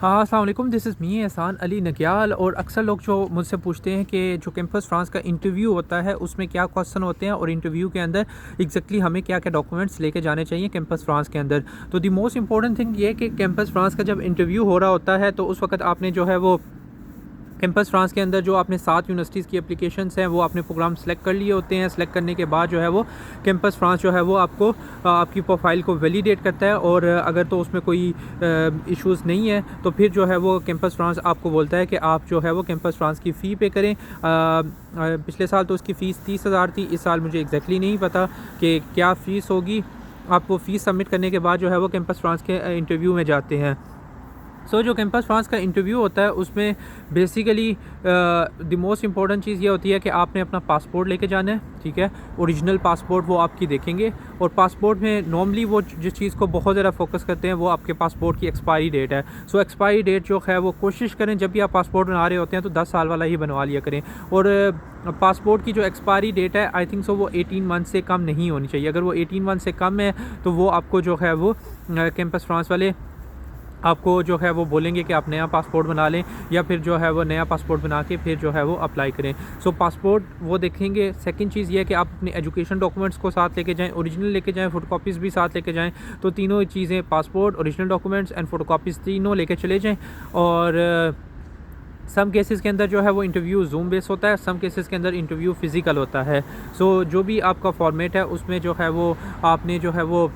हाँ, अस्सलाम वालेकुम, दिस इज़ मी एहसान अली नग्याल। और अक्सर लोग जो मुझसे पूछते हैं कि जो कैंपस फ्रांस का इंटरव्यू होता है उसमें क्या क्वेश्चन होते हैं और इंटरव्यू के अंदर एग्जैक्टली हमें क्या क्या डॉक्यूमेंट्स लेके जाने चाहिए कैंपस फ्रांस के अंदर। तो द मोस्ट इंपॉर्टेंट थिंग ये है कि कैंपस फ्रांस का जब इंटरव्यू हो रहा होता है तो उस वक्त आपने जो है वो कैंपस फ्रांस के अंदर जो आपने 7 यूनिवर्सिटीज़ की एप्लीकेशंस हैं वो आपने प्रोग्राम सेलेक्ट कर लिए होते हैं। सेलेक्ट करने के बाद जो है वो कैंपस फ्रांस जो है वो आपको आपकी प्रोफाइल को वैलिडेट करता है, और अगर तो उसमें कोई इश्यूज़ नहीं है तो फिर जो है वो कैंपस फ्रांस आपको बोलता है कि आप जो है वो कैंपस फ्रांस की फ़ी पे करें। पिछले साल तो उसकी फ़ीस 30,000 थी, इस साल मुझे एग्जैक्टली नहीं पता कि क्या फ़ीस होगी। आप वो फ़ीस सबमिट करने के बाद जो है वो कैंपस फ्रांस के इंटरव्यू में जाते हैं। जो कैंपस फ्रांस का इंटरव्यू होता है उसमें बेसिकली द मोस्ट इंपॉर्टेंट चीज़ ये होती है कि आपने अपना पासपोर्ट लेके जाना है, ठीक है। ओरिजिनल पासपोर्ट वो आपकी देखेंगे, और पासपोर्ट में नॉर्मली वो जिस चीज़ को बहुत ज़्यादा फोकस करते हैं वो आपके पासपोर्ट की एक्सपायरी डेट है। एक्सपायरी डेट जो है वो कोशिश करें जब भी आप पासपोर्ट बना रहे होते हैं तो 10 साल वाला ही बनवा लिया करें। और पासपोर्ट की जो एक्सपायरी डेट है आई थिंक वो 18 मंथ से कम नहीं होनी चाहिए। अगर वो 18 मंथ से कम है तो वो आपको जो है वो कैंपस फ्रांस वाले आपको जो है वो बोलेंगे कि आप नया पासपोर्ट बना लें, या फिर जो है वो नया पासपोर्ट बना के फिर जो है वो अप्लाई करें। पासपोर्ट वो देखेंगे। सेकंड चीज़ ये है कि आप अपने एजुकेशन डॉक्यूमेंट्स को साथ लेके जाएं, ओरिजिनल लेके जाएं, फ़ोटोकॉपीज़ भी साथ लेके जाएं। तो तीनों चीज़ें, पासपोर्ट, ओरिजिनल डॉक्यूमेंट्स एंड फ़ोटोकॉपीज़, तीनों लेके चले जाएँ। और सम केसेस के अंदर जो है वो इंटरव्यू जूम बेस होता है, सम केसेस के अंदर इंटरव्यू फ़िज़िकल होता है। जो भी आपका फॉर्मेट है उसमें जो है वो आपने जो है वो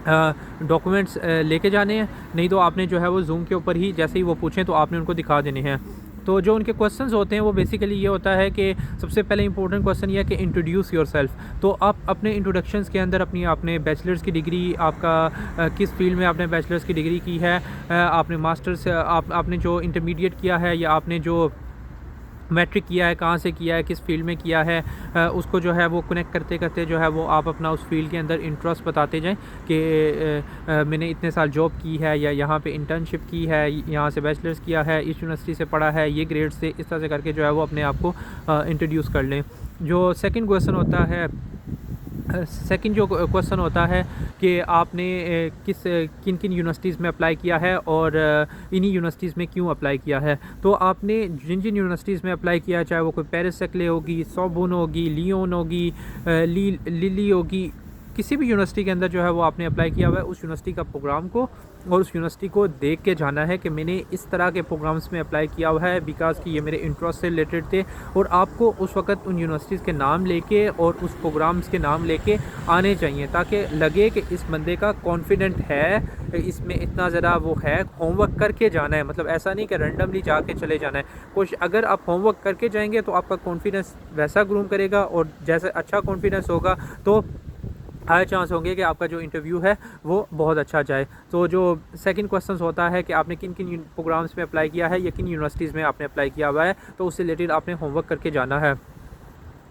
डॉक्यूमेंट्स लेके जाने हैं, नहीं तो आपने जो है वो जूम के ऊपर ही जैसे ही वो पूछें तो आपने उनको दिखा देने हैं। तो जो उनके क्वेश्चंस होते हैं वो बेसिकली ये होता है कि सबसे पहले इंपॉर्टेंट क्वेश्चन ये है कि इंट्रोड्यूस योरसेल्फ। तो आप अपने इंट्रोडक्शंस के अंदर अपनी आपने बैचलर्स की डिग्री, आपका किस फील्ड में आपने बैचलर्स की डिग्री की है, आपने मास्टर्स, आपने जो इंटरमीडिएट किया है या आपने जो मैट्रिक किया है, कहाँ से किया है, किस फील्ड में किया है, उसको जो है वो कनेक्ट करते करते जो है वो आप अपना उस फील्ड के अंदर इंटरेस्ट बताते जाएं कि मैंने इतने साल जॉब की है, या यहाँ पे इंटर्नशिप की है, यहाँ से बैचलर्स किया है, इस यूनिवर्सिटी से पढ़ा है, ये ग्रेड से, इस तरह से करके जो है वो अपने आप को इंट्रोड्यूस कर लें। जो सेकंड क्वेश्चन होता है, सेकंड जो क्वेश्चन होता है कि आपने किन किन यूनिवर्सिटीज़ में अप्लाई किया है और इन्हीं यूनिवर्सिटीज़ में क्यों अप्लाई किया है। तो आपने जिन जिन यूनिवर्सिटीज़ में अप्लाई किया है, चाहे वो कोई पेरिस सेक्ले होगी, सोर्बोन होगी, लियोन होगी, लिली होगी, किसी भी यूनिवर्सिटी के अंदर जो है वो आपने अप्लाई किया हुआ है, उस यूनिवर्सिटी का प्रोग्राम को और उस यूनिवर्सिटी को देख के जाना है कि मैंने इस तरह के प्रोग्राम्स में अप्लाई किया हुआ है बिकॉज़ कि ये मेरे इंटरेस्ट से रिलेटेड थे। और आपको उस वक्त उन यूनिवर्सिटीज़ के नाम लेके और उस प्रोग्राम्स के नाम लेके आने चाहिए, ताकि लगे कि इस बंदे का कॉन्फिडेंट है, इसमें इतना ज़रा वो है, होमवर्क करके जाना है। मतलब ऐसा नहीं कि रैंडमली जाके चले जाना है। कुछ अगर आप होमवर्क करके जाएंगे तो आपका कॉन्फिडेंस वैसा ग्रूम करेगा, और जैसे अच्छा कॉन्फिडेंस होगा तो हाई चांस होंगे कि आपका जो इंटरव्यू है वो बहुत अच्छा जाए। तो जो सेकंड क्वेश्चन होता है कि आपने किन किन प्रोग्राम्स में अप्लाई किया है या किन यूनिवर्सिटीज़ में आपने अप्लाई किया हुआ है, तो उससे रिलेटेड आपने होमवर्क करके जाना है।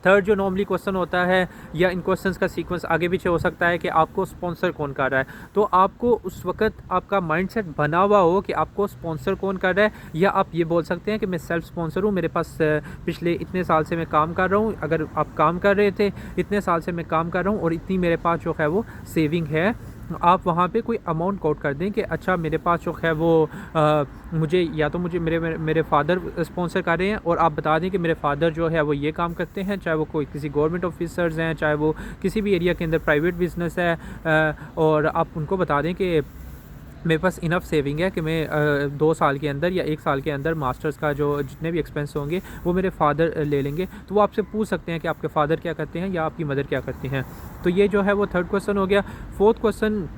थर्ड जो नॉर्मली क्वेश्चन होता है, या इन क्वेश्चंस का सीक्वेंस आगे पीछे हो सकता है कि आपको स्पॉन्सर कौन कर रहा है। तो आपको उस वक्त आपका माइंडसेट बना हुआ हो कि आपको स्पॉन्सर कौन कर रहा है, या आप ये बोल सकते हैं कि मैं सेल्फ स्पॉन्सर हूँ, मेरे पास पिछले इतने साल से मैं काम कर रहा हूँ। अगर आप काम कर रहे थे, इतने साल से मैं काम कर रहा हूँ और इतनी मेरे पास जो है वो सेविंग है, आप वहाँ पे कोई अमाउंट कोट कर दें कि अच्छा मेरे पास जो है वो मुझे या तो मुझे मेरे फादर स्पॉन्सर कर रहे हैं, और आप बता दें कि मेरे फादर जो है वो ये काम करते हैं, चाहे वो कोई किसी गवर्नमेंट ऑफिसर्स हैं, चाहे वो किसी भी एरिया के अंदर प्राइवेट बिजनेस है, और आप उनको बता दें कि मेरे पास इनफ सेविंग है कि मैं 2 साल के अंदर या 1 साल के अंदर मास्टर्स का जो जितने भी एक्सपेंस होंगे वो मेरे फादर ले लेंगे। तो वो आपसे पूछ सकते हैं कि आपके फादर क्या करते हैं या आपकी मदर क्या करती हैं। तो ये जो है वो थर्ड क्वेश्चन हो गया। फोर्थ क्वेश्चन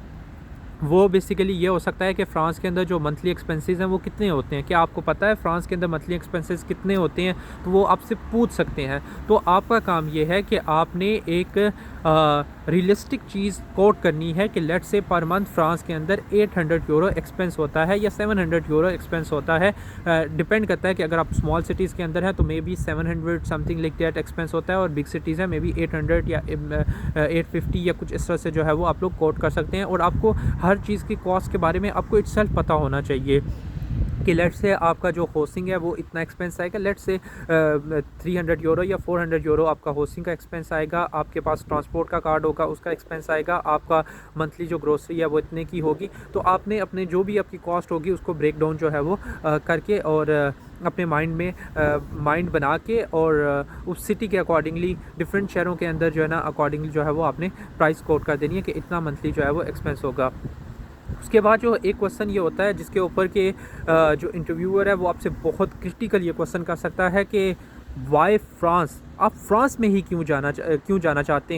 वो बेसिकली ये हो सकता है कि फ़्रांस के अंदर जो मंथली एक्सपेंसेस हैं वो कितने होते हैं, क्या आपको पता है फ़्रांस के अंदर मंथली एक्सपेंसेस कितने होते हैं। तो वो आपसे पूछ सकते हैं। तो आपका काम ये है कि आपने एक रियलिस्टिक चीज़ कोट करनी है कि let's say per month France के अंदर 800 यूरो एक्सपेंस होता है या 700 यूरो एक्सपेंस होता है। डिपेंड करता है कि अगर आप स्मॉल सिटीज़ के अंदर हैं तो may be 700 something like that expense होता है, और बिग सिटीज़ है मे बी 800 या 850 या कुछ इस तरह से जो है वो आप लोग कोट कर सकते हैं। और आपको हर चीज़ की कॉस्ट के बारे में आपको इटसेल्फ पता होना चाहिए कि लेट्स से आपका जो होस्टिंग है वो इतना एक्सपेंस आएगा, लेट्स से 300 यूरो या 400 यूरो आपका होस्टिंग का एक्सपेंस आएगा, आपके पास ट्रांसपोर्ट का कार्ड होगा उसका एक्सपेंस आएगा, आपका मंथली जो ग्रोसरी है वो इतने की होगी। तो आपने अपने जो भी आपकी कॉस्ट होगी उसको ब्रेक डाउन जो है वो करके और अपने माइंड में माइंड बना के और उस सिटी के अकॉर्डिंगली डिफरेंट शहरों के अंदर जो है ना अकॉर्डिंगली जो है वो आपने प्राइस कोट कर देनी है कि इतना मंथली जो है वो एक्सपेंस होगा। उसके बाद जो एक क्वेश्चन ये होता है जिसके ऊपर के जो इंटरव्यूअर है वो आपसे बहुत क्रिटिकल ये क्वेश्चन कर सकता है कि वाई फ्रांस, आप फ्रांस में ही क्यों जाना चाहते हैं।